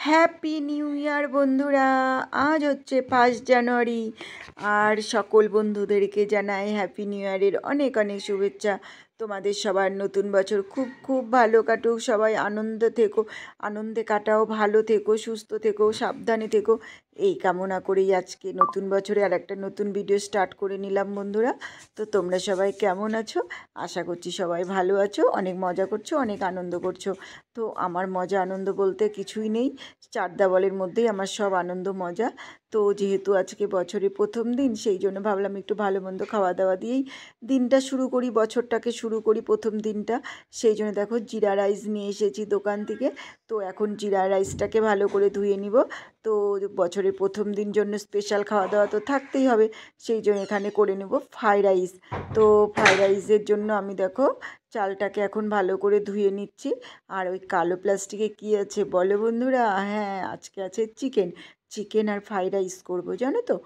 Happy new year বন্ধুরা। আজ হচ্ছে 5 জানুয়ারি আর সকল বন্ধুদেরকে জানাই হ্যাপি নিউ ইয়ারের অনেক অনেক শুভেচ্ছা। তোমাদের সবার নতুন বছর খুব খুব ভালো কাটুক, সবাই আনন্দে কাটাও, ভালো থেকো, সুস্থ থেকো, সাবধানে থেকো, এই কামনা করেই আজকে নতুন বছরে আর একটা নতুন ভিডিও স্টার্ট করে নিলাম বন্ধুরা। তো তোমরা সবাই কেমন আছো? আশা করছি সবাই ভালো আছো, অনেক মজা করছো, অনেক আনন্দ করছো। তো আমার মজা আনন্দ বলতে কিছুই নেই, চার দেওয়ালের মধ্যেই আমার সব আনন্দ মজা। তো যেহেতু আজকে বছরের প্রথম দিন, সেই জন্য ভাবলাম একটু ভালো মন্দ খাওয়া দাওয়া দিয়েই দিনটা শুরু করি, বছরটাকে শুরু করি, প্রথম দিনটা। সেই জন্য দেখো জিরা রাইস নিয়ে এসেছি দোকান থেকে। তো এখন জিরা রাইসটাকে ভালো করে ধুয়ে নিব। তো বছরের প্রথম দিন জন্য স্পেশাল খাওয়া দাওয়া তো থাকতেই হবে, সেই জন্য এখানে করে নেব ফ্রাইড রাইস। তো ফ্রাইড রাইসের জন্য আমি দেখো চালটাকে এখন ভালো করে ধুয়ে নিচ্ছি। আর ওই কালো প্লাস্টিকে কী আছে বলো বন্ধুরা? হ্যাঁ, আজকে আছে চিকেন আর ফ্রাইড রাইস করবো, জানো তো।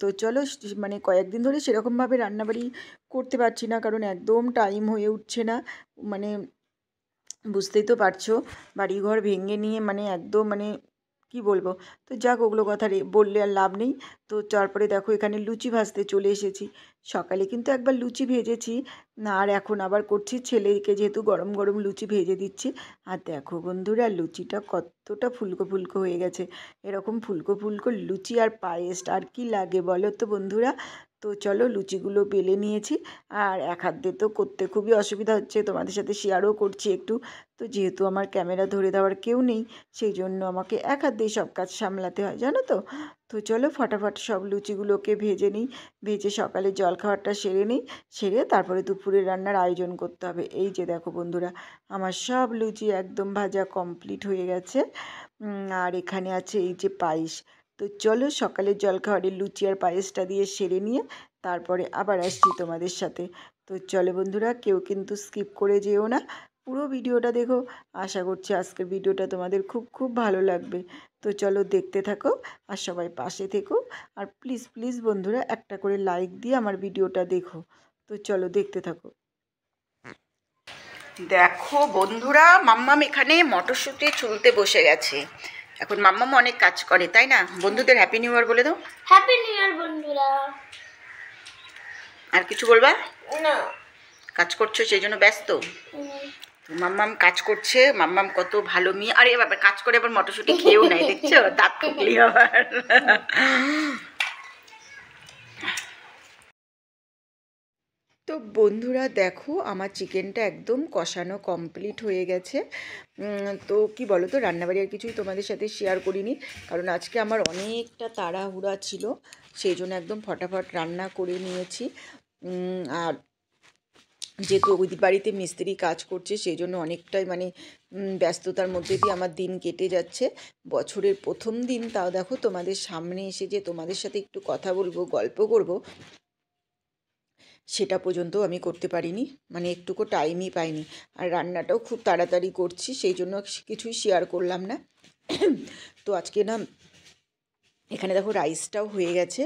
তো চলো, মানে কয়েকদিন ধরে সেরকমভাবে রান্নাবাড়ি করতে পারছি না, কারণ একদম টাইম হয়ে উঠছে না। মানে বুঝতেই তো পারছো, বাড়িঘর ভেঙে নিয়ে মানে একদম মানে কি বলবো। তো যাক, ওগুলো কথা বললে আর লাভ নেই। তো তারপরে দেখো এখানে লুচি ভাজতে চলে এসেছি। সকালে কিন্তু একবার লুচি ভেজেছি, আর এখন আবার করছি, ছেলেকে যেহেতু গরম গরম লুচি ভেজে দিচ্ছি। আর দেখো বন্ধুরা, লুচিটা কতটা ফুলকো ফুলকো হয়ে গেছে। এরকম ফুলকো ফুলকো লুচি আর পায়েস আর কি লাগে বলো তো বন্ধুরা। তো চলো, লুচিগুলো বেলে নিয়েছি। আর এক হাত দিয়ে তো করতে খুবই অসুবিধা হচ্ছে, তোমাদের সাথে শেয়ারও করছি একটু। তো যেহেতু আমার ক্যামেরা ধরে দেওয়ার কেউ নেই, সেই জন্য আমাকে এক হাত দিয়ে সব কাজ সামলাতে হয়, জানো তো। তো চলো ফটাফট সব লুচিগুলোকে ভেজে নিই, ভেজে সকালে জলখাবারটা সেরে নিই, সেরে তারপরে দুপুরের রান্নার আয়োজন করতে হবে। এই যে দেখো বন্ধুরা, আমার সব লুচি একদম ভাজা কমপ্লিট হয়ে গেছে। আর এখানে আছে এই যে পায়েস। তো চলো সকালের জলখাবারের লুচি আর পায়েসটা দিয়ে সেরে নিয়ে তারপরে আবার আসছি তোমাদের সাথে। তো চলো বন্ধুরা, কেউ কিন্তু স্কিপ করে যেও না, পুরো ভিডিওটা দেখো। আশা করছি আজকের ভিডিওটা তোমাদের খুব খুব ভালো লাগবে। তো চলো দেখতে থাকো, আর সবাই পাশে থেকো। আর প্লিজ প্লিজ বন্ধুরা, একটা করে লাইক দিয়ে আমার ভিডিওটা দেখো। তো চলো দেখতে থাকো। দেখো বন্ধুরা, মাম্মাম এখানে মটরশুঁটি ছুলতে বসে গেছে। এখন মাম্মাম অনেক কাজ করে, তাই না? বন্ধুদের হ্যাপি নিউ ইয়ার বলে দাও। হ্যাপি নিউ ইয়ার বন্ধুরা। আর কিছু বলবা? না, কাজ করছো সেই জন্য ব্যস্ত। মাম্মাম কাজ করছে, মাম্মাম কত ভালো মেয়ে। আরে বাবা, কাজ করে আবার মটরশুঁটি খেয়েও নাই, দেখছো? দাঁত ফুকলি আবার। তো বন্ধুরা দেখো, আমার চিকেনটা একদম কষানো কমপ্লিট হয়ে গেছে। তো কি বলো তো, রান্নাবাড়ি আর কিছুই তোমাদের সাথে শেয়ার করিনি, কারণ আজকে আমার অনেকটা তাড়াহুড়া ছিল, সেই জন্য একদম ফটাফট রান্না করে নিয়েছি। আর যেহেতু ওই বাড়িতে মিস্ত্রি কাজ করছে, সেই জন্য অনেকটাই মানে ব্যস্ততার মধ্যে দিয়ে আমার দিন কেটে যাচ্ছে। বছরের প্রথম দিন, তাও দেখো তোমাদের সামনে এসে যে তোমাদের সাথে একটু কথা বলবো, গল্প করব, সেটা পর্যন্ত আমি করতে পারিনি, মানে একটুকু টাইমই পাইনি। আর রান্নাটাও খুব তাড়াতাড়ি করছি, সেই জন্য কিছুই শেয়ার করলাম না। তো আজকে না, এখানে দেখো রাইসটাও হয়ে গেছে।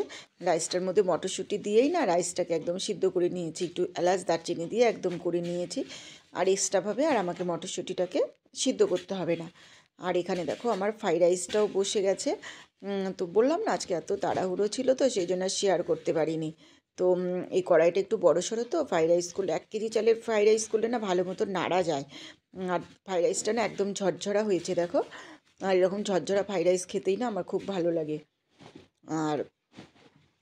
রাইসটার মধ্যে মটরশুঁটি দিয়েই না রাইসটাকে একদম সিদ্ধ করে নিয়েছি, একটু এলাচ দারচিনি দিয়ে একদম করে নিয়েছি। আর এক্সট্রাভাবে আর আমাকে মটরশুঁটিটাকে সিদ্ধ করতে হবে না। আর এখানে দেখো আমার ফ্রাইড রাইসটাও বসে গেছে। তো বললাম না আজকে এত তাড়াহুড়ো ছিল, তো সেই জন্য শেয়ার করতে পারিনি। তো এই কড়াইটা একটু বড়সড়, তো ফ্রাইড রাইস করলে 1 কেজি চালের ফ্রাইড রাইস করলে না ভালো মতো নাড়া যায়। আর ফ্রাইড রাইসটা না একদম ঝরঝরা হয়েছে দেখো। আর এরকম ঝরঝরা ফ্রাইড রাইস খেতেই না আমার খুব ভালো লাগে। আর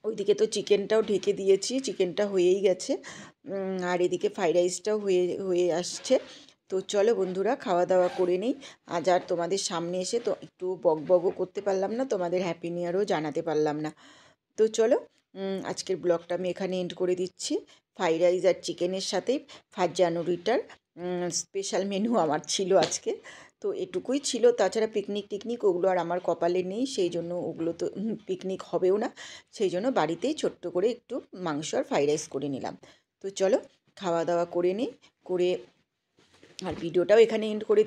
ওইদিকে তো চিকেনটাও ঢেকে দিয়েছি, চিকেনটা হয়েই গেছে। আর এদিকে ফ্রাইড রাইসটাও হয়ে হয়ে আসছে। তো চলো বন্ধুরা, খাওয়া দাওয়া করে নিই। আজ আর তোমাদের সামনে এসে তো একটু বকবকও করতে পারলাম না, তোমাদের হ্যাপি নিউ ইয়ারও জানাতে পারলাম না। তো চলো, আজকের ব্লগটা আমি এখানে এন্ড করে দিচ্ছি। ফ্রাইড রাইস আর চিকেনের সাথে 5 জানুয়ারিটার স্পেশাল মেনু আমার ছিল আজকে। তো এটুকুই ছিল, তাছাড়া পিকনিক ওগুলো আর আমার কপালে নেই, সেই জন্য ওগুলো তো পিকনিক হবেও না। সেই জন্য বাড়িতেই ছোট্ট করে একটু মাংস আর ফ্রাইড রাইস করে নিলাম। তো চলো খাওয়া দাওয়া করে নিই, করে আর ভিডিওটাও এখানে এন্ড করে।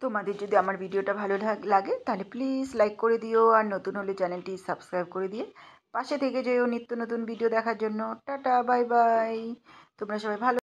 তোমাদের যদি আমার ভিডিওটা ভালো লাগে তাহলে প্লিজ লাইক করে দিও, আর নতুন হলে চ্যানেলটি সাবস্ক্রাইব করে দিয়ে পাশে থেকে যেও নিত্য নতুন ভিডিও দেখার জন্য। Tata, bye bye. তোমরা সবাই ভালো